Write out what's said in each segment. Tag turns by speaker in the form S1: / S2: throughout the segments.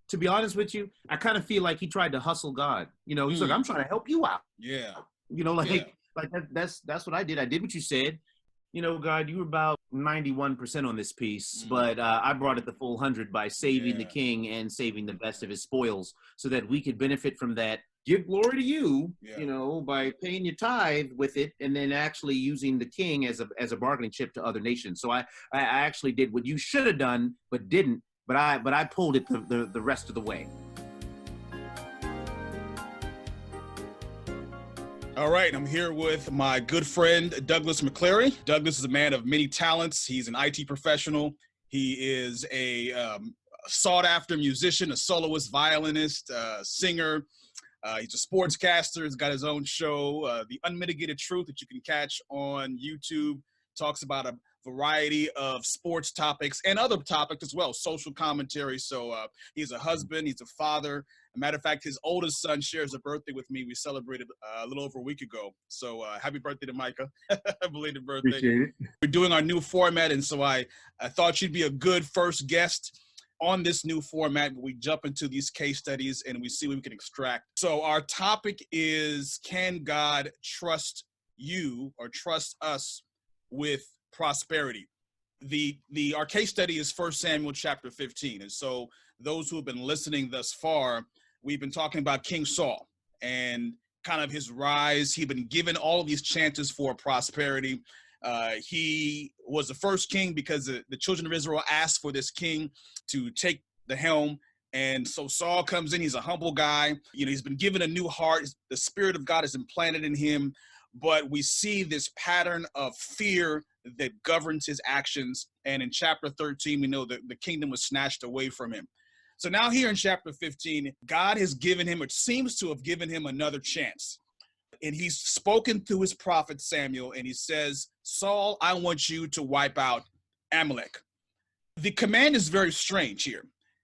S1: to be honest with you, I kind of feel like he tried to hustle God. He's like, I'm trying to help you out.
S2: Yeah.
S1: Like that's what I did. I did what you said. God, you were about 91% on this piece, but I brought it the full 100 by saving the king and saving the best of his spoils so that we could benefit from that. Give glory to you, by paying your tithe with it, and then actually using the king as a bargaining chip to other nations. So I actually did what you should have done, but didn't. But I pulled it the rest of the way.
S2: All right, I'm here with my good friend, Douglas McCleary. Douglas is a man of many talents. He's an IT professional. He is a sought-after musician, a soloist, violinist, singer. He's a sportscaster. He's got his own show, The Unmitigated Truth, that you can catch on YouTube. Talks about a variety of sports topics and other topics as well, social commentary. So he's a husband, he's a father. As a matter of fact, his oldest son shares a birthday with me. We celebrated a little over a week ago. So happy birthday to Micah. Belated birthday.
S1: Appreciate it.
S2: We're doing our new format, and so I thought she'd be a good first guest on this new format. We jump into these case studies and we see what we can extract. So our topic is, can God trust you or trust us with prosperity? Our case study is 1 Samuel chapter 15. And so those who have been listening thus far, we've been talking about King Saul and kind of his rise. He'd been given all of these chances for prosperity. He was the first king because the children of Israel asked for this king to take the helm. And so Saul comes in. He's a humble guy. He's been given a new heart. The Spirit of God is implanted in him. But we see this pattern of fear that governs his actions. And in chapter 13, we know that the kingdom was snatched away from him. So now here in chapter 15, God has given him, or seems to have given him, another chance. And he's spoken through his prophet Samuel, and he says, Saul, I want you to wipe out Amalek. The command is very strange here.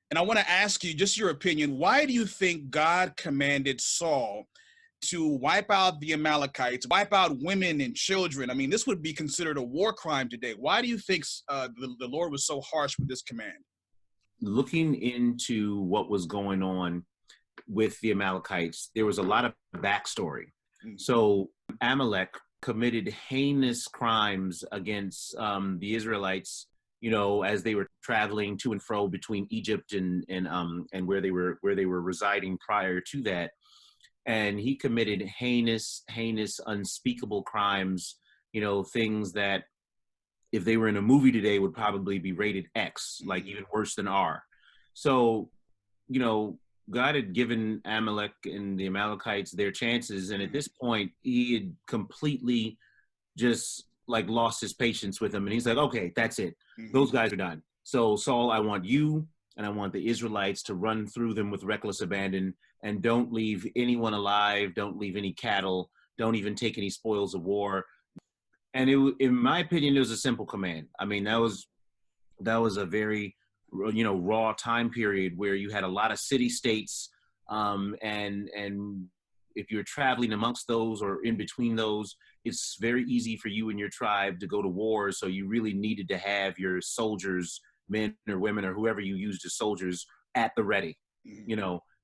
S2: And I want to ask you just your opinion. Why do you think God commanded Saul to wipe out the Amalekites, wipe out women and children? I mean, this would be considered a war crime today. Why do you think the Lord was so harsh with this command?
S1: Looking into what was going on with the Amalekites, there was a lot of backstory. So Amalek committed heinous crimes against the Israelites, as they were traveling to and fro between Egypt and where they were residing prior to that. And he committed heinous, unspeakable crimes, things that if they were in a movie today would probably be rated X, like even worse than R. So, God had given Amalek and the Amalekites their chances. And at this point, he had completely just lost his patience with them. And he's like, okay, that's it. Those guys are done. So Saul, I want you and I want the Israelites to run through them with reckless abandon, and don't leave anyone alive. Don't leave any cattle. Don't even take any spoils of war. And in my opinion, it was a simple command. I mean, that was a very, raw time period where you had a lot of city-states, and if you're traveling amongst those or in between those, it's very easy for you and your tribe to go to war. So you really needed to have your soldiers, men or women or whoever you used as soldiers, at the ready,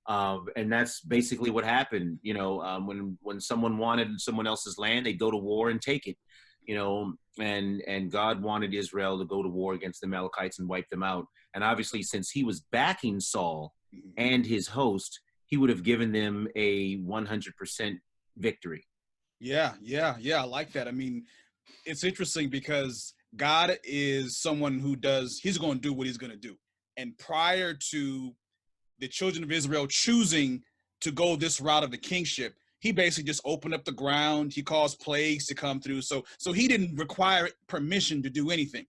S1: and that's basically what happened. When someone wanted someone else's land, they'd go to war and take it. And God wanted Israel to go to war against the Amalekites and wipe them out. And obviously, since he was backing Saul and his host, he would have given them a 100% victory.
S2: Yeah, I like that. I mean, it's interesting because God is someone he's going to do what he's going to do. And prior to the children of Israel choosing to go this route of the kingship, he basically just opened up the ground. He caused plagues to come through. So he didn't require permission to do anything.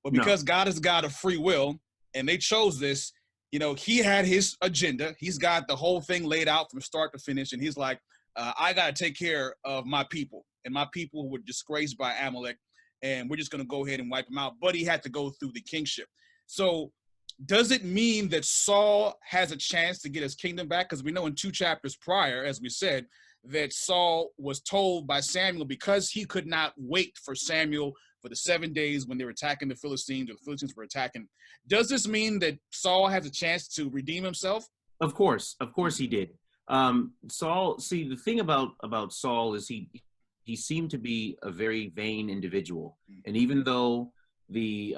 S2: But because God is a God of free will, and they chose this, he had his agenda. He's got the whole thing laid out from start to finish. And he's like, I got to take care of my people. And my people were disgraced by Amalek. And we're just going to go ahead and wipe them out. But he had to go through the kingship. So does it mean that Saul has a chance to get his kingdom back? Because we know in 2 chapters prior, as we said, that Saul was told by Samuel, because he could not wait for Samuel for the 7 days when they were attacking the Philistines, or the Philistines were attacking. Does this mean that Saul has a chance to redeem himself?
S1: Of course he did. Saul, see, the thing about Saul is he seemed to be a very vain individual, and even though the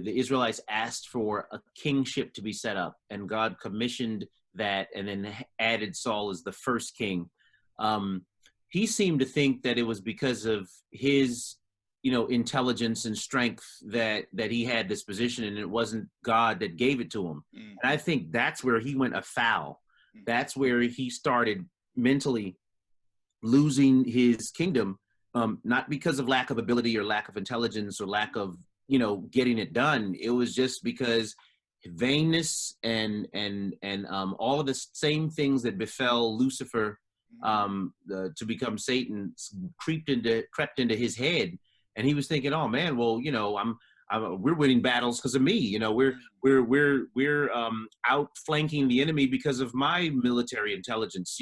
S1: Israelites asked for a kingship to be set up, and God commissioned that, and then added Saul as the first king. He seemed to think that it was because of his, intelligence and strength that he had this position, and it wasn't God that gave it to him. And I think that's where he went afoul. That's where he started mentally losing his kingdom, not because of lack of ability or lack of intelligence or lack of, getting it done. It was just because vainness and all of the same things that befell Lucifer to become Satan crept into his head, and he was thinking, oh man, well, we're winning battles because of me. We're outflanking the enemy because of my military intelligence.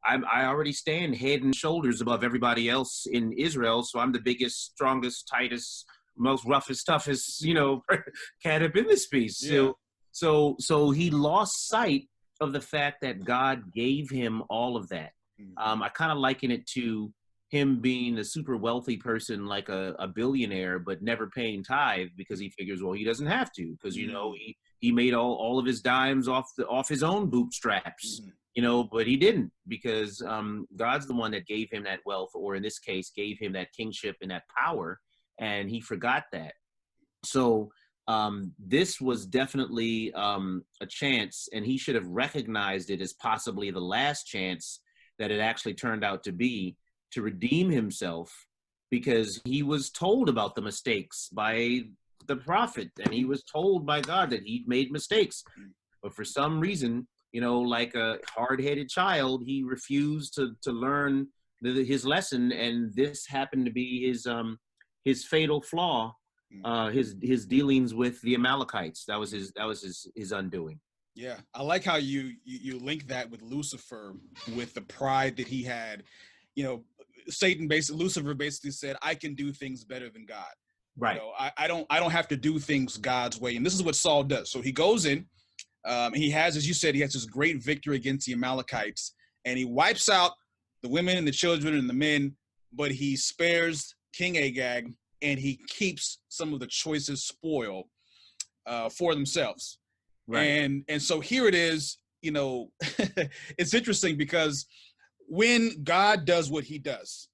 S1: I already stand head and shoulders above everybody else in Israel, so I'm the biggest, strongest, tightest, most roughest, toughest, cat up in this piece.
S2: Yeah.
S1: So he lost sight of the fact that God gave him all of that. I kind of liken it to him being a super wealthy person, like a billionaire, but never paying tithe because he figures, well, he doesn't have to, because he made all of his dimes off his own bootstraps, but he didn't, because God's the one that gave him that wealth, or in this case, gave him that kingship and that power, and he forgot that. So this was definitely a chance, and he should have recognized it as possibly the last chance that it actually turned out to be, to redeem himself, because he was told about the mistakes by the prophet, and he was told by God that he'd made mistakes. But for some reason, like a hard-headed child, he refused to learn his lesson, and this happened to be his fatal flaw, his dealings with the Amalekites. That was his undoing.
S2: Yeah, I like how you link that with Lucifer, with the pride that he had. Lucifer basically said, I can do things better than God.
S1: Right.
S2: I don't have to do things God's way. And this is what Saul does. So he goes in, he has, as you said, he has this great victory against the Amalekites, and he wipes out the women and the children and the men, but he spares King Agag, and he keeps some of the choicest spoil for themselves. Right. And so here it is, it's interesting because when God does what he does,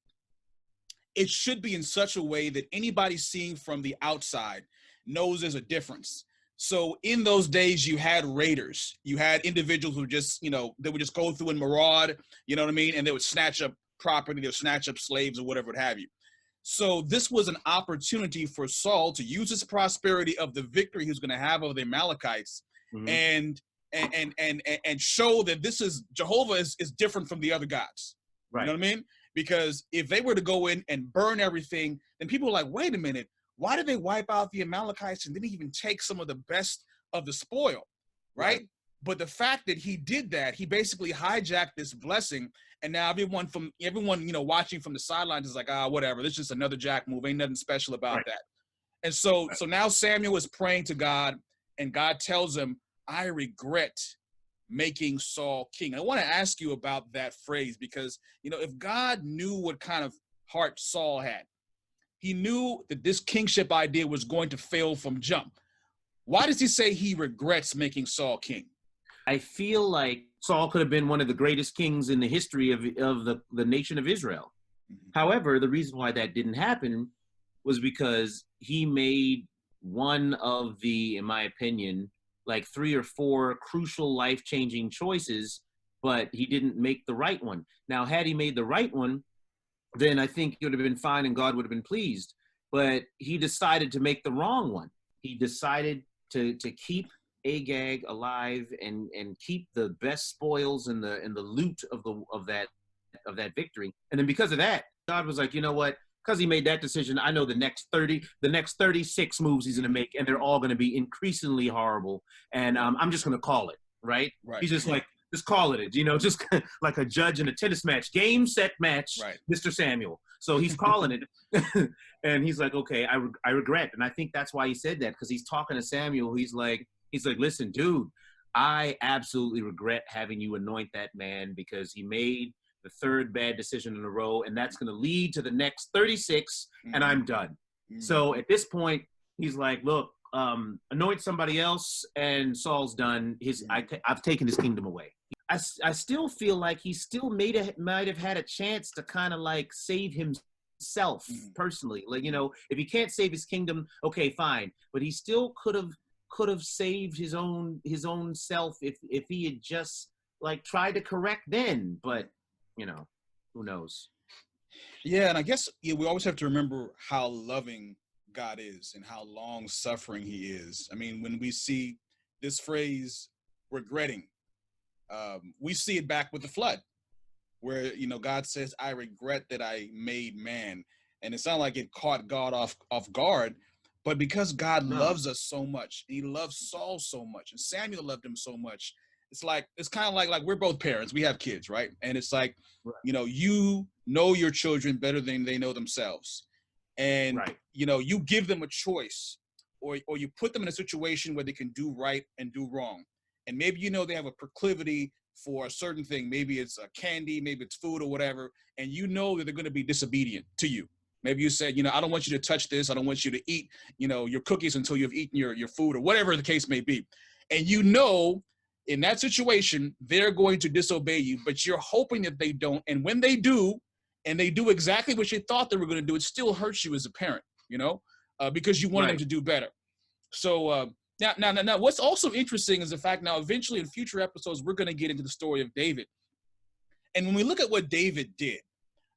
S2: it should be in such a way that anybody seeing from the outside knows there's a difference. So in those days, you had raiders, you had individuals who just, they would just go through and maraud, you know what I mean? And they would snatch up property, they would snatch up slaves or whatever, what have you. So this was an opportunity for Saul to use his prosperity of the victory he was going to have over the Amalekites, and show that this is Jehovah is different from the other gods. Right. You know what I mean? Because if they were to go in and burn everything, then people are like, wait a minute, why did they wipe out the Amalekites and didn't even take some of the best of the spoil? Right? But the fact that he did that, he basically hijacked this blessing, and now everyone watching from the sidelines is like, whatever, this is just another jack move, ain't nothing special about that. And so now Samuel is praying to God, and God tells him, I regret making Saul king. I want to ask you about that phrase, because, if God knew what kind of heart Saul had, he knew that this kingship idea was going to fail from jump. Why does he say he regrets making Saul king?
S1: I feel like Saul could have been one of the greatest kings in the history of the nation of Israel. However, the reason why that didn't happen was because he made one of the, in my opinion, like 3 or 4 crucial life-changing choices, but he didn't make the right one. Now, had he made the right one, then I think it would have been fine and God would have been pleased. But he decided to make the wrong one. He decided to keep Agag alive and keep the best spoils and the loot of that victory. And then because of that, God was like, you know what? Because he made that decision, I know the next 36 moves he's going to make, and they're all going to be increasingly horrible. And I'm just going to call it, right? He's just like, just call it, just like a judge in a tennis match. Game, set, match, Mr. Samuel. So he's calling it. And he's like, okay, I regret. And I think that's why he said that, because he's talking to Samuel. He's like, listen, dude, I absolutely regret having you anoint that man, because he made the third bad decision in a row, and that's going to lead to the next 36, and I'm done. So at this point, he's like, look, anoint somebody else, and Saul's done. I've taken his kingdom away. I still feel like he still might have had a chance to kind of like save himself personally. Like, you know, if he can't save his kingdom, okay, fine. But he still could have saved his own self if he had just like tried to correct then. But, you know, who knows?
S2: Yeah, and I guess we always have to remember how loving God is and how long suffering he is. I mean, when we see this phrase regretting, we see it back with the flood, where, you know, God says, I regret that I made man. And it sounded like it caught God off guard, but because God loves us so much, and he loves Saul so much, and Samuel loved him so much, it's kind of like we're both parents, we have kids, right? And it's like, you know your children better than they know themselves. And, you know, you give them a choice, or you put them in a situation where they can do right and do wrong. And maybe, you know, they have a proclivity for a certain thing. Maybe it's a candy, maybe it's food or whatever. And you know that they're going to be disobedient to you. Maybe you said, you know, I don't want you to touch this. I don't want you to eat, you know, your cookies until you've eaten your food, or whatever the case may be. And you know, in that situation, they're going to disobey you, but you're hoping that they don't. And when they do, and they do exactly what you thought they were going to do, it still hurts you as a parent, you know, because you want them to do better. So now, what's also interesting is the fact, now, eventually in future episodes, we're going to get into the story of David. And when we look at what David did,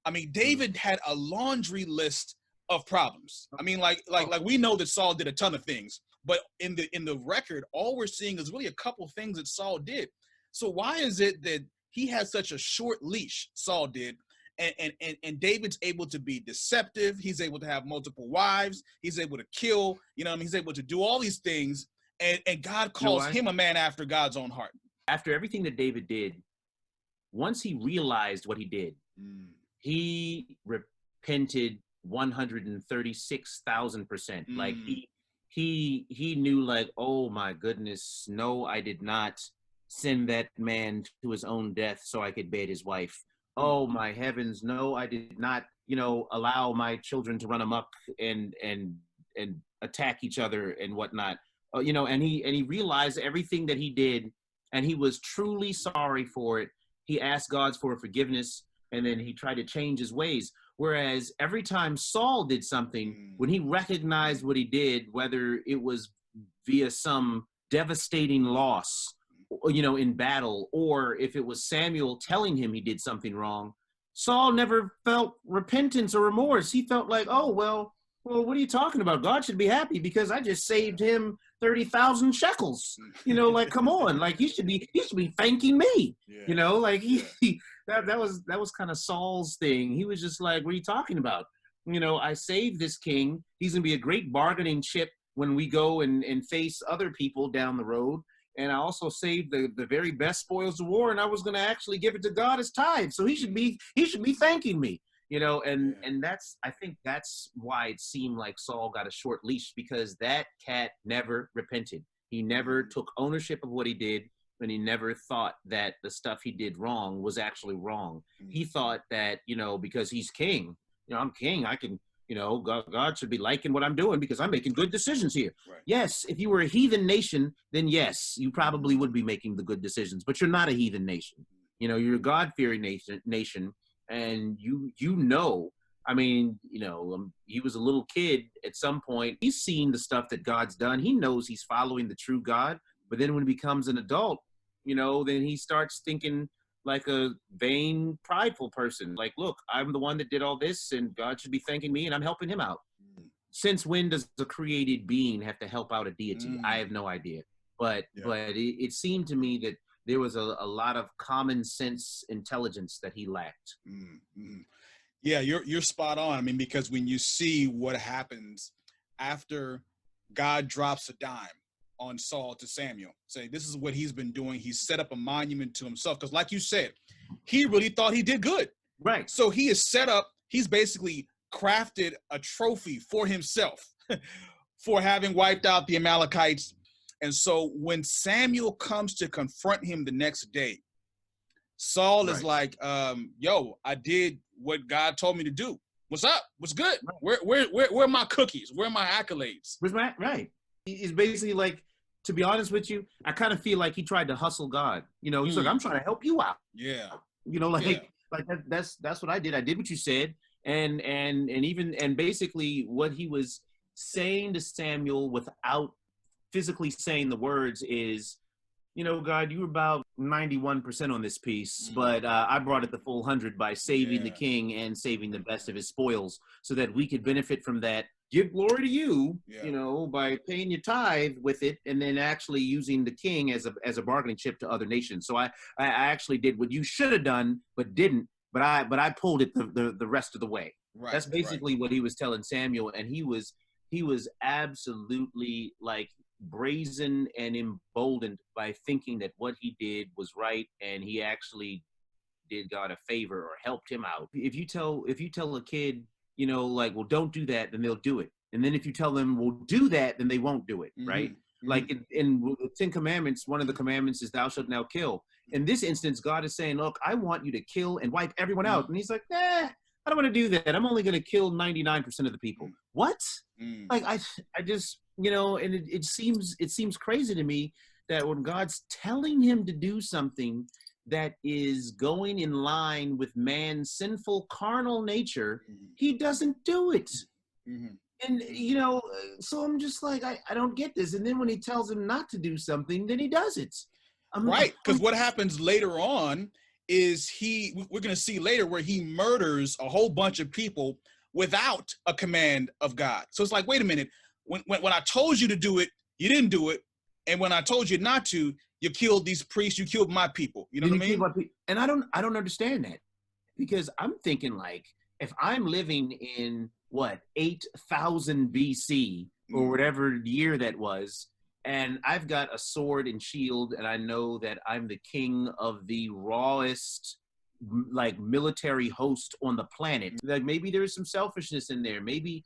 S2: I mean, David had a laundry list of problems. I mean, like we know that Saul did a ton of things, but in the record, all we're seeing is really a couple things that Saul did. So why is it that he has such a short leash, Saul did, and David's able to be deceptive? He's able to have multiple wives. He's able to kill, you know, he's able to do all these things. And God calls him a man after God's own heart.
S1: After everything that David did, once he realized what he did, he repented 136,000%. Like he knew, like, oh my goodness, no, I did not send that man to his own death so I could bed his wife. Oh my heavens, no, I did not, you know, allow my children to run amok and attack each other and whatnot. You know, and he realized everything that he did, and he was truly sorry for it. He asked God for forgiveness, and then he tried to change his ways. Whereas every time Saul did something, when he recognized what he did, whether it was via some devastating loss, you know, in battle, or if it was Samuel telling him he did something wrong, Saul never felt repentance or remorse. He felt like, oh, well, what are you talking about? God should be happy because I just saved him 30,000 shekels. You know, like, come on, like he should be thanking me. Yeah. You know, like that was kind of Saul's thing. He was just like, what are you talking about? You know, I saved this king. He's gonna be a great bargaining chip when we go and face other people down the road. And I also saved the very best spoils of war, and I was going to actually give it to God as tithe. So he should be thanking me, you know. And I think that's why it seemed like Saul got a short leash, because that cat never repented. He never took ownership of what he did, and he never thought that the stuff he did wrong was actually wrong. He thought that, you know, because he's king, you know, I'm king, I can, you know, God should be liking what I'm doing because I'm making good decisions here. Right. Yes, if you were a heathen nation, then yes, you probably would be making the good decisions. But you're not a heathen nation. You know, you're a God-fearing nation, and you know, I mean, you know, he was a little kid at some point. He's seen the stuff that God's done. He knows he's following the true God. But then when he becomes an adult, you know, then he starts thinking like a vain, prideful person. Like, look, I'm the one that did all this, and God should be thanking me, and I'm helping him out. Since when does a created being have to help out a deity? I have no idea. But it seemed to me that there was a lot of common sense intelligence that he lacked.
S2: Yeah, you're spot on. I mean, because when you see what happens after God drops a dime on Saul to Samuel, saying this is what he's been doing. He's set up a monument to himself. Because like you said, he really thought he did good.
S1: Right.
S2: So he is set up he's basically crafted a trophy for himself for having wiped out the Amalekites. And so when Samuel comes to confront him the next day, Saul is like, yo, I did what God told me to do. What's up? What's good? Where are my cookies? Where are my accolades?
S1: Right. He's basically like, to be honest with you, I kind of feel like he tried to hustle God. You know, he's like, I'm trying to help you out.
S2: Yeah.
S1: You know, like that's what I did. I did what you said. And basically what he was saying to Samuel without physically saying the words is, you know, God, you were about 91% on this piece, but I brought it the full 100 by saving the king and saving the best of his spoils so that we could benefit from that. Give glory to you, you know, by paying your tithe with it and then actually using the king as a bargaining chip to other nations. So I actually did what you should have done, but didn't. But I pulled it the rest of the way. Right, that's basically what he was telling Samuel, and he was absolutely like brazen and emboldened by thinking that what he did was right, and he actually did God a favor or helped him out. If you tell a kid, you know, like, well, don't do that, then they'll do it. And then if you tell them, well, do that, then they won't do it, right? Like in the 10 Commandments, one of the commandments is thou shalt not kill. In this instance, God is saying, look, I want you to kill and wipe everyone out. And he's like, I don't want to do that. I'm only going to kill 99% of the people. What? Like, I just, you know, and it seems crazy to me that when God's telling him to do something that is going in line with man's sinful carnal nature, he doesn't do it. And, you know, so I'm just like, I don't get this. And then when he tells him not to do something, then he does it.
S2: Right, because what happens later on is we're going to see later where he murders a whole bunch of people without a command of God. So it's like, wait a minute, when I told you to do it, you didn't do it. And when I told you not to, you killed these priests, you killed my people. You know what I mean?
S1: And I don't understand that, because I'm thinking, like, if I'm living in 8,000 BC or whatever year that was, and I've got a sword and shield, and I know that I'm the king of the rawest, like, military host on the planet. Like, maybe there's some selfishness in there. Maybe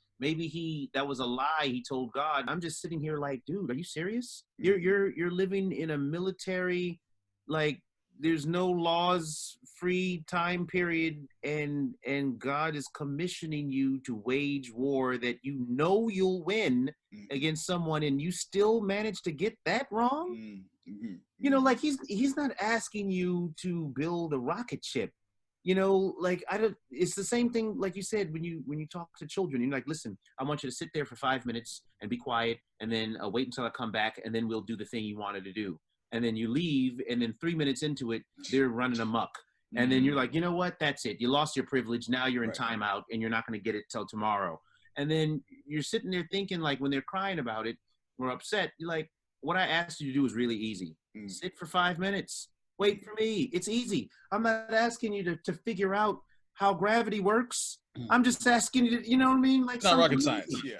S1: that was a lie he told God. I'm just sitting here like, dude, are you serious? You're living in a military, like, there's no laws free time period, and God is commissioning you to wage war that you know you'll win against someone, and you still manage to get that wrong. You know, like, he's not asking you to build a rocket ship. You know, like, it's the same thing, like you said, when you talk to children, you're like, listen, I want you to sit there for 5 minutes and be quiet, and then wait until I come back, and then we'll do the thing you wanted to do. And then you leave, and then 3 minutes into it, they're running amok. And then you're like, you know what? That's it. You lost your privilege. Now you're in timeout, and you're not going to get it till tomorrow. And then you're sitting there thinking, like, when they're crying about it or upset, you're like, what I asked you to do is really easy. Sit for 5 minutes. Wait for me. It's easy. I'm not asking you to figure out how gravity works. I'm just asking you to, you know what I mean? Like,
S2: it's not rocket science. Yeah.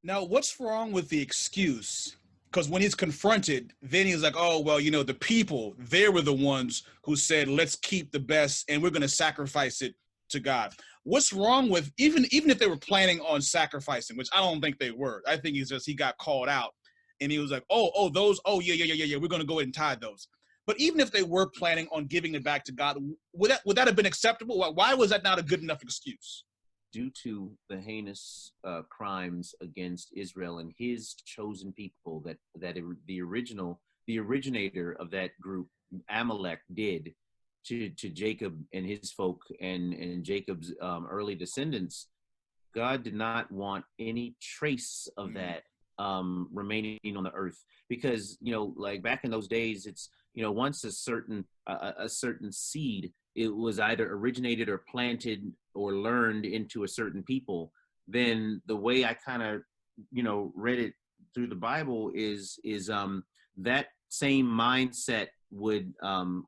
S2: Now, what's wrong with the excuse? Because when he's confronted, then he's like, oh, well, you know, the people, they were the ones who said, let's keep the best and we're going to sacrifice it to God. What's wrong with, even if they were planning on sacrificing, which I don't think they were. I think he got called out and he was like, yeah, we're going to go ahead and tithe those. But even if they were planning on giving it back to God, would that have been acceptable? Why was that not a good enough excuse?
S1: Due to the heinous crimes against Israel and his chosen people that the originator of that group, Amalek, did to Jacob and his folk and Jacob's early descendants, God did not want any trace of that remaining on the earth. Because, you know, like back in those days, it's, you know, once a certain seed, it was either originated or planted or learned into a certain people, then the way I kind of, you know, read it through the Bible is that same mindset would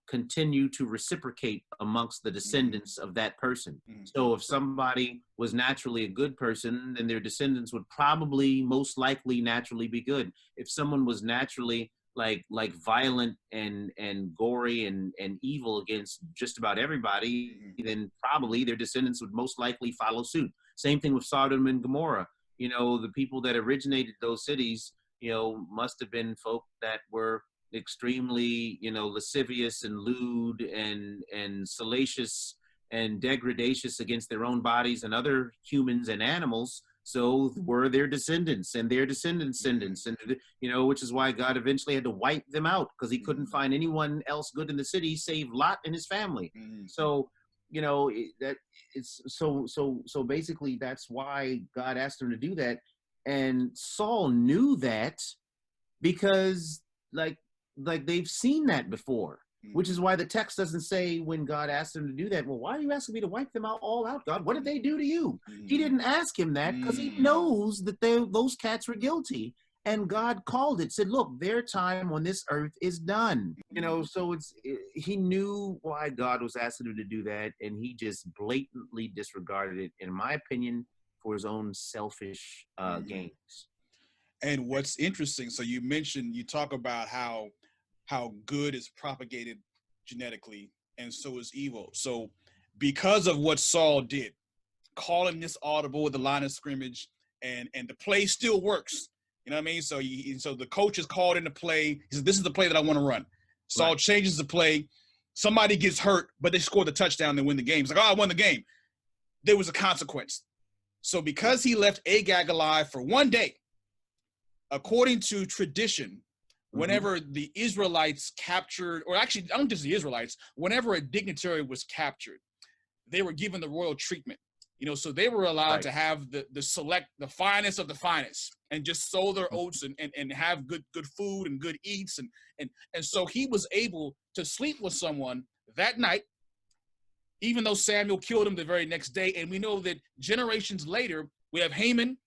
S1: continue to reciprocate amongst the descendants of that person. So if somebody was naturally a good person, then their descendants would probably most likely naturally be good. If someone was naturally like violent and gory and evil against just about everybody, then probably their descendants would most likely follow suit. Same thing with Sodom and Gomorrah. You know, the people that originated those cities, you know, must have been folk that were extremely, you know, lascivious and lewd and salacious and degradatious against their own bodies and other humans and animals. So were their descendants and their descendants, and you know, which is why God eventually had to wipe them out, because he couldn't find anyone else good in the city save Lot and his family. So, you know, that it's so basically that's why God asked him to do that, and Saul knew that because like they've seen that before. Which is why the text doesn't say when God asked him to do that, well, why are you asking me to wipe them out all out, God? What did they do to you? He didn't ask him that because he knows that those cats were guilty. And God called it, said, look, their time on this earth is done. You know, so he knew why God was asking him to do that, and he just blatantly disregarded it, in my opinion, for his own selfish gains.
S2: And what's interesting, so you talk about how good is propagated genetically and so is evil. So because of what Saul did, calling this audible with the line of scrimmage, and the play still works. You know what I mean? So so the coach is called into play. He said, this is the play that I want to run. Saul changes the play. Somebody gets hurt, but they score the touchdown, they win the game. It's like, oh, I won the game. There was a consequence. So because he left Agag alive for one day, according to tradition, whenever the Israelites captured, or actually, I don't just the Israelites, whenever a dignitary was captured, they were given the royal treatment. You know, so they were allowed to have the finest of the finest, and just sow their oats and have good food and good eats. And so he was able to sleep with someone that night, even though Samuel killed him the very next day. And we know that generations later, we have Haman,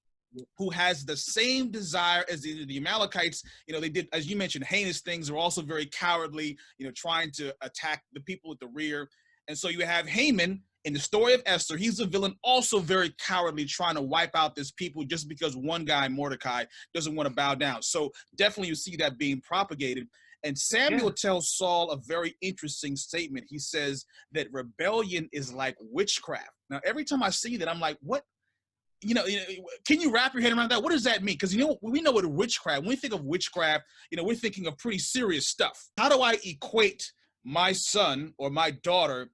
S2: who has the same desire as the Amalekites. You know, they did, as you mentioned, heinous things. They're also very cowardly, you know, trying to attack the people at the rear. And so you have Haman in the story of Esther. He's a villain, also very cowardly, trying to wipe out this people just because one guy, Mordecai, doesn't want to bow down. So definitely you see that being propagated. And Samuel tells Saul a very interesting statement. He says that rebellion is like witchcraft. Now, every time I see that, I'm like, what? You know, can you wrap your head around that? What does that mean? Because, you know, we know what witchcraft, when we think of witchcraft, you know, we're thinking of pretty serious stuff. How do I equate my son or my daughter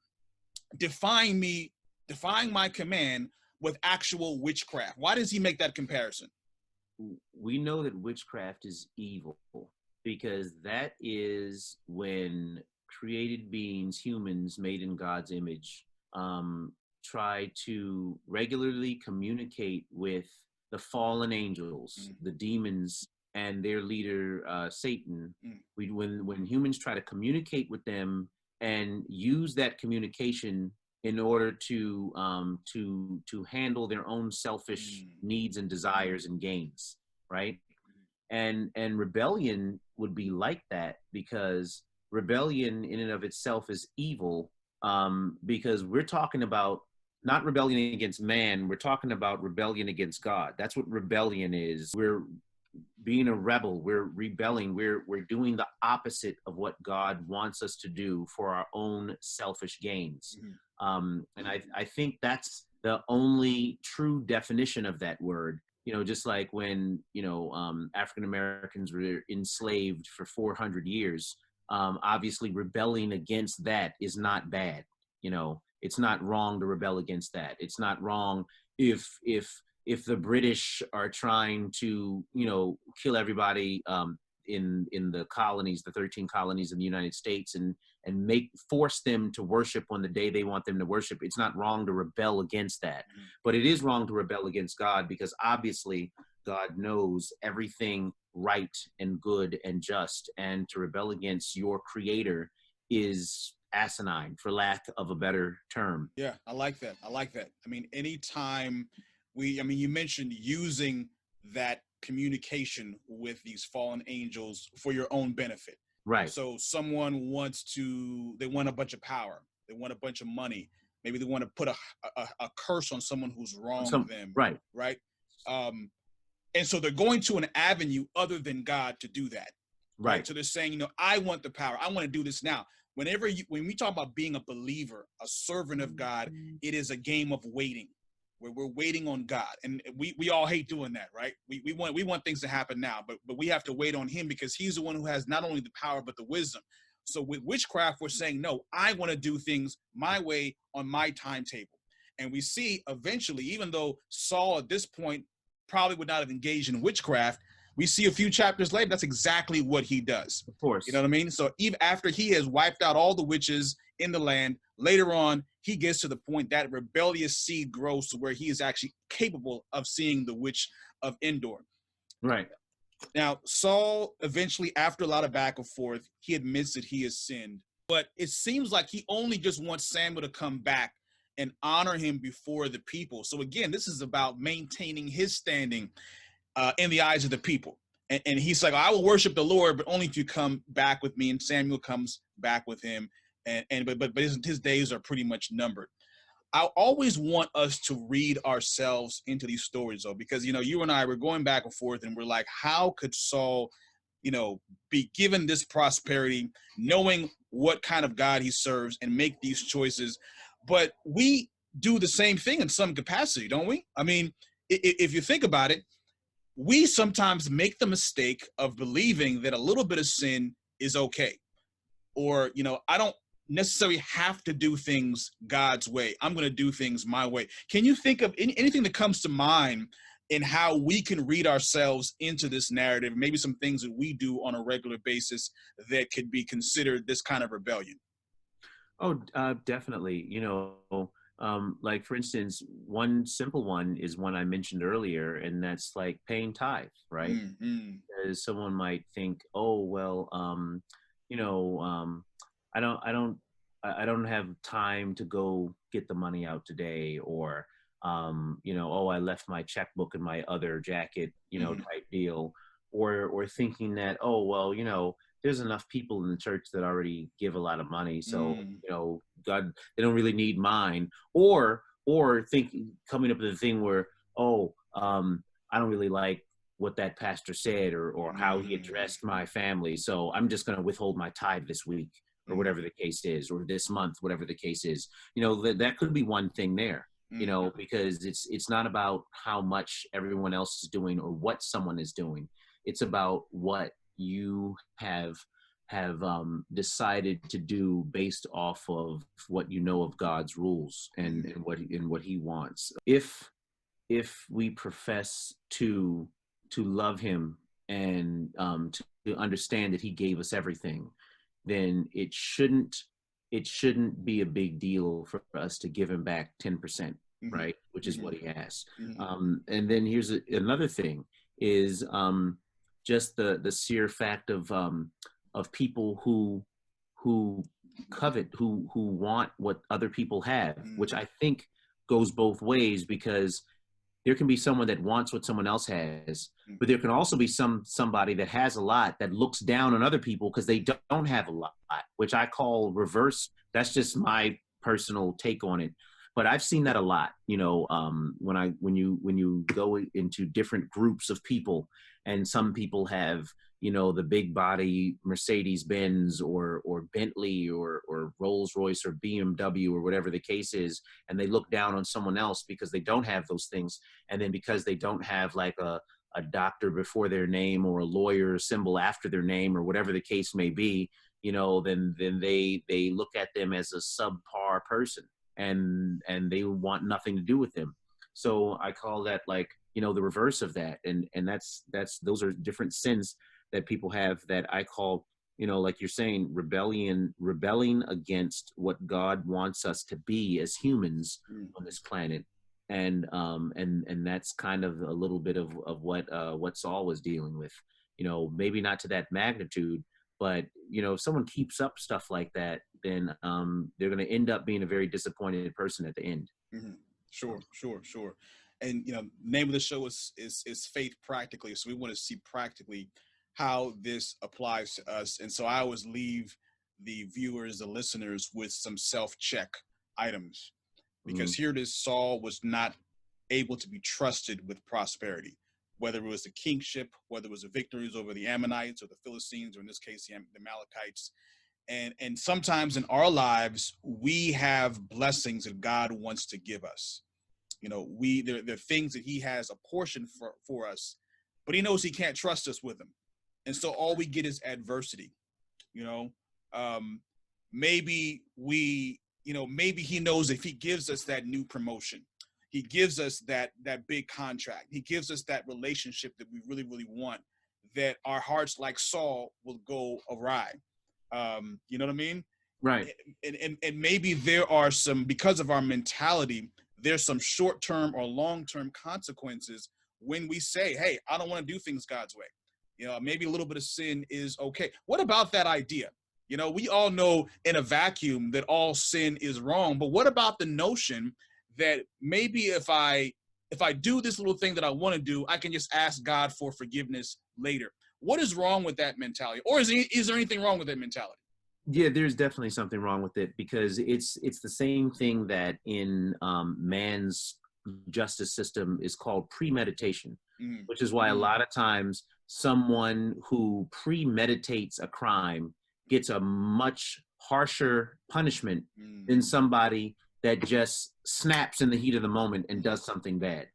S2: defying my command with actual witchcraft? Why does he make that comparison?
S1: We know that witchcraft is evil because that is when created beings, humans made in God's image, try to regularly communicate with the fallen angels, the demons, and their leader, Satan. When humans try to communicate with them and use that communication in order to handle their own selfish needs and desires and gains, right? And rebellion would be like that, because rebellion in and of itself is evil, because we're talking about not rebellion against man, we're talking about rebellion against God. That's what rebellion is. We're being a rebel, we're rebelling, we're doing the opposite of what God wants us to do for our own selfish gains. And I think that's the only true definition of that word. You know, just like when, you know, African Americans were enslaved for 400 years, obviously rebelling against that is not bad. You know, it's not wrong to rebel against that. It's not wrong if the British are trying to, you know, kill everybody in the colonies, the 13 colonies in the United States, and force them to worship on the day they want them to worship. It's not wrong to rebel against that. But it is wrong to rebel against God, because obviously God knows everything right and good and just, and to rebel against your creator is asinine, for lack of a better term.
S2: Yeah, I like that. I mean, anytime you mentioned using that communication with these fallen angels for your own benefit.
S1: Right.
S2: So someone they want a bunch of power. They want a bunch of money. Maybe they want to put a curse on someone who's wronged them.
S1: Right.
S2: Right. And so they're going to an avenue other than God to do that.
S1: Right.
S2: So they're saying, I want the power. I want to do this now. When we talk about being a believer, a servant of God, it is a game of waiting, where we're waiting on God. And we all hate doing that, right? We want things to happen now, but we have to wait on him, because he's the one who has not only the power, but the wisdom. So with witchcraft, we're saying, no, I want to do things my way on my timetable. And we see eventually, even though Saul at this point probably would not have engaged in witchcraft, we see a few chapters later, that's exactly what he does.
S1: Of course.
S2: You know what I mean? So even after he has wiped out all the witches in the land, later on, he gets to the point that rebellious seed grows to where he is actually capable of seeing the witch of Endor.
S1: Right.
S2: Now, Saul eventually, after a lot of back and forth, he admits that he has sinned. But it seems like he only just wants Samuel to come back and honor him before the people. So again, this is about maintaining his standing in the eyes of the people. And he's like, I will worship the Lord, but only if you come back with me. And Samuel comes back with him. But his days are pretty much numbered. I always want us to read ourselves into these stories, though, because, you and I were going back and forth, and we're like, how could Saul, be given this prosperity, knowing what kind of God he serves, and make these choices? But we do the same thing in some capacity, don't we? I mean, if you think about it, we sometimes make the mistake of believing that a little bit of sin is okay. Or, I don't necessarily have to do things God's way. I'm going to do things my way. Can you think of anything that comes to mind in how we can read ourselves into this narrative? Maybe some things that we do on a regular basis that could be considered this kind of rebellion?
S1: Oh, definitely. Like, for instance, one simple one is one I mentioned earlier, and that's like paying tithe, right?
S2: Mm-hmm.
S1: Because someone might think, oh, well, I don't have time to go get the money out today, or, oh, I left my checkbook in my other jacket, type deal, or thinking that, oh, well, there's enough people in the church that already give a lot of money, so God, they don't really need mine, or coming up with the thing where, oh, I don't really like what that pastor said, or how he addressed my family, so I'm just going to withhold my tithe this week, or whatever the case is, or this month, whatever the case is. That could be one thing there, because it's not about how much everyone else is doing or what someone is doing. It's about what you have decided to do based off of what you know of God's rules and what he wants. If we profess to love him and to understand that he gave us everything, then it shouldn't be a big deal for us to give him back 10%, right? Which is what he has. And then here's another thing is just the sheer fact of people who covet, who want what other people have, which I think goes both ways, because there can be someone that wants what someone else has, but there can also be somebody that has a lot that looks down on other people because they don't have a lot, which I call reverse. That's just my personal take on it. But I've seen that a lot, when you go into different groups of people, and some people have, the big body Mercedes Benz or Bentley or Rolls Royce or BMW or whatever the case is, and they look down on someone else because they don't have those things. And then because they don't have like a doctor before their name, or a lawyer symbol after their name, or whatever the case may be, then they look at them as a subpar person, and they want nothing to do with them. So I call that like, the reverse of that. And those are different sins that people have that I call, like you're saying, rebelling against what God wants us to be as humans on this planet. And that's kind of a little bit of what Saul was dealing with, maybe not to that magnitude, but if someone keeps up stuff like that, then they're going to end up being a very disappointed person at the end.
S2: Sure. And name of the show is Faith Practically. So we want to see practically how this applies to us. And so I always leave the viewers, the listeners, with some self-check items, because here it is, Saul was not able to be trusted with prosperity. whether it was the kingship, whether it was the victories over the Ammonites or the Philistines, or in this case, the Amalekites. And sometimes in our lives, we have blessings that God wants to give us. You know, there are things that he has a portion for us, but he knows he can't trust us with them. And so all we get is adversity. You know, maybe maybe he knows if he gives us that new promotion, he gives us that big contract, he gives us that relationship that we really, really want, that our hearts, like Saul, will go awry. You know what I mean?
S1: Right.
S2: And maybe there are some, because of our mentality, there's some short-term or long-term consequences when we say, hey, I don't want to do things God's way. You know, maybe a little bit of sin is okay. What about that idea? You know, we all know in a vacuum that all sin is wrong, but what about the notion that maybe if I do this little thing that I want to do, I can just ask God for forgiveness later? What is wrong with that mentality? Or is there anything wrong with that mentality?
S1: Yeah, there's definitely something wrong with it, because it's the same thing that in man's justice system is called premeditation, which is why a lot of times someone who premeditates a crime gets a much harsher punishment than somebody that just snaps in the heat of the moment and does something bad.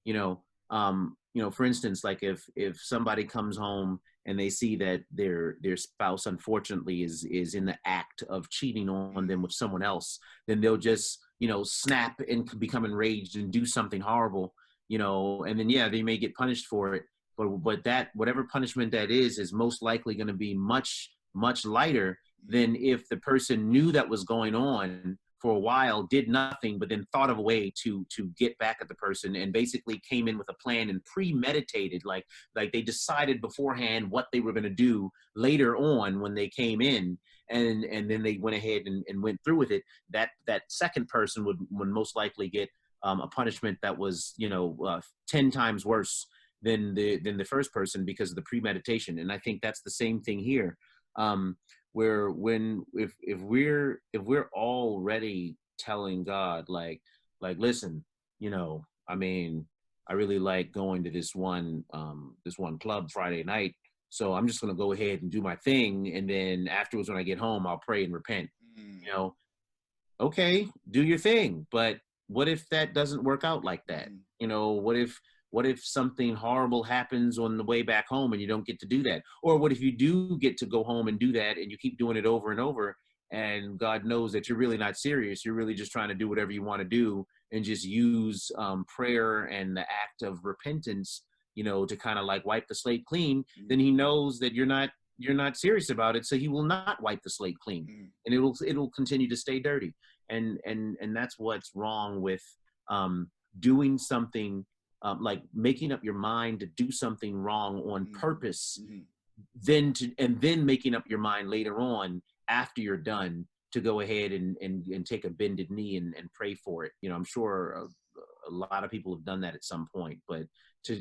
S1: You know, for instance, like if somebody comes home and they see that their spouse unfortunately is in the act of cheating on them with someone else, then they'll just, you know, snap and become enraged and do something horrible, you know, and then, yeah, they may get punished for it, but that, whatever punishment that is most likely going to be much, much lighter than if the person knew that was going on for a while, did nothing, but then thought of a way to get back at the person, and basically came in with a plan and premeditated, like they decided beforehand what they were going to do later on when they came in, and then they went ahead and went through with it. That second person would most likely get a punishment that was, you know, 10 times worse than the first person, because of the premeditation. And I think that's the same thing here. Where if we're already telling God, like listen, you know, I mean, I really like going to this one club Friday night, so I'm just gonna go ahead and do my thing, and then afterwards when I get home I'll pray and repent. You know, okay, do your thing, but what if that doesn't work out like that? You know, what if something horrible happens on the way back home and you don't get to do that? Or what if you do get to go home and do that and you keep doing it over and over, and God knows that you're really not serious, you're really just trying to do whatever you want to do, and just use prayer and the act of repentance, you know, to kind of like wipe the slate clean, then he knows that you're not serious about it, so he will not wipe the slate clean, and it'll continue to stay dirty. And that's what's wrong with doing something, like making up your mind to do something wrong on purpose, then making up your mind later on after you're done to go ahead and take a bended knee and pray for it. You know, I'm sure a lot of people have done that at some point, but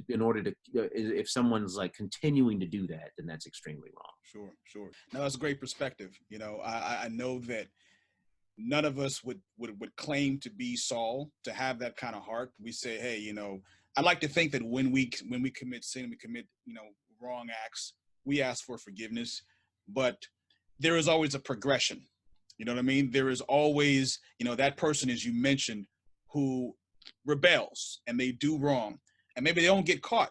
S1: in order to, if someone's like continuing to do that, then that's extremely wrong.
S2: Sure. No, that's a great perspective. You know, I know that none of us would claim to be Saul, to have that kind of heart. We say, hey, you know, I like to think that when we commit sin, we commit, you know, wrong acts, we ask for forgiveness, but there is always a progression. You know what I mean? There is always, you know, that person, as you mentioned, who rebels and they do wrong, and maybe they don't get caught.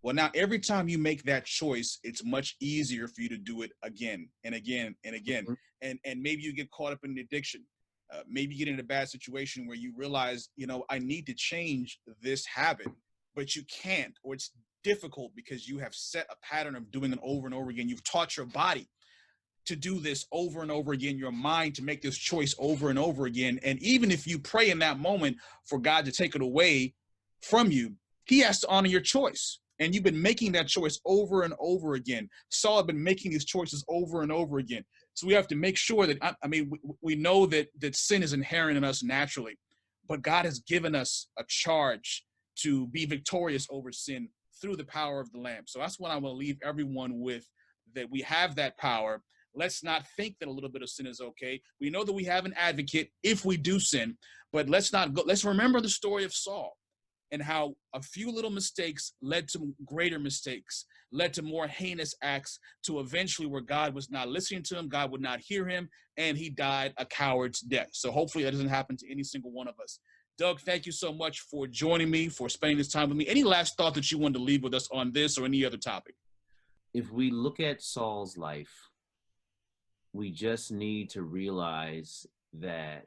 S2: Well, now every time you make that choice, it's much easier for you to do it again and again and again. And maybe you get caught up in the addiction. Maybe you get in a bad situation where you realize, you know, I need to change this habit, but you can't, or it's difficult because you have set a pattern of doing it over and over again. You've taught your body to do this over and over again, your mind to make this choice over and over again. And even if you pray in that moment for God to take it away from you, he has to honor your choice. And you've been making that choice over and over again. Saul had been making these choices over and over again. So we have to make sure that, I mean, we know that sin is inherent in us naturally, but God has given us a charge to be victorious over sin through the power of the Lamb. So that's what I will leave everyone with, that we have that power. Let's not think that a little bit of sin is okay. We know that we have an advocate if we do sin, but let's remember the story of Saul. and how a few little mistakes led to greater mistakes, led to more heinous acts, to eventually where God was not listening to him, God would not hear him, and he died a coward's death. So hopefully that doesn't happen to any single one of us. Doug, thank you so much for joining me, for spending this time with me. Any last thought that you wanted to leave with us on this or any other topic?
S1: If we look at Saul's life, we just need to realize that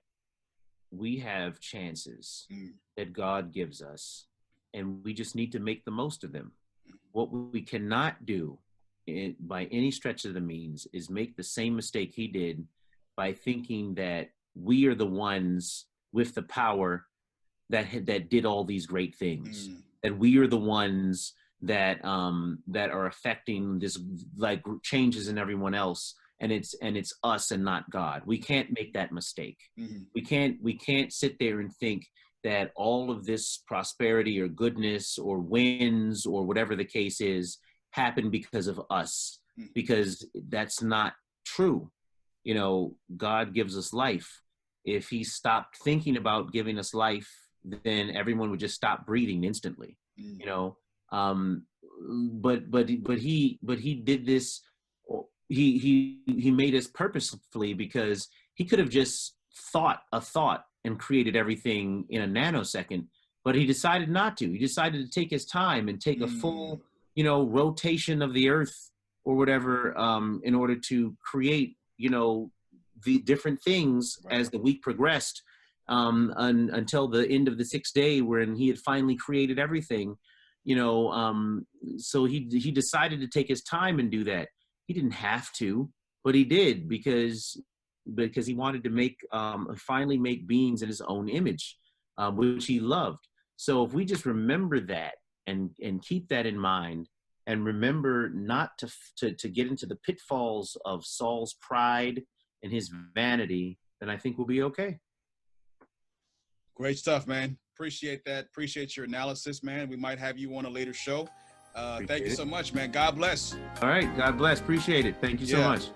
S1: we have chances that God gives us, and we just need to make the most of them. What we cannot do by any stretch of the means is make the same mistake he did by thinking that we are the ones with the power that did all these great things, that we are the ones that are affecting this, like, changes in everyone else. And it's us and not God. We can't make that mistake. We can't sit there and think that all of this prosperity or goodness or wins or whatever the case is happened because of us, because that's not true. You know, God gives us life. If he stopped thinking about giving us life, then everyone would just stop breathing instantly. You know, but he did this. He made us purposefully, because he could have just thought a thought and created everything in a nanosecond, but he decided not to. He decided to take his time and take a full, rotation of the earth or whatever, in order to create, the different things as the week progressed, until the end of the 6th day, when he had finally created everything, so he decided to take his time and do that. He didn't have to, but he did, because he wanted to finally make beings in his own image, which he loved. So if we just remember that and keep that in mind, and remember not to get into the pitfalls of Saul's pride and his vanity, then I think we'll be okay.
S2: Great stuff, man. Appreciate that. Appreciate your analysis, man. We might have you on a later show. Thank you so much, man. God bless.
S1: All right. God bless. Appreciate it. Thank you so much.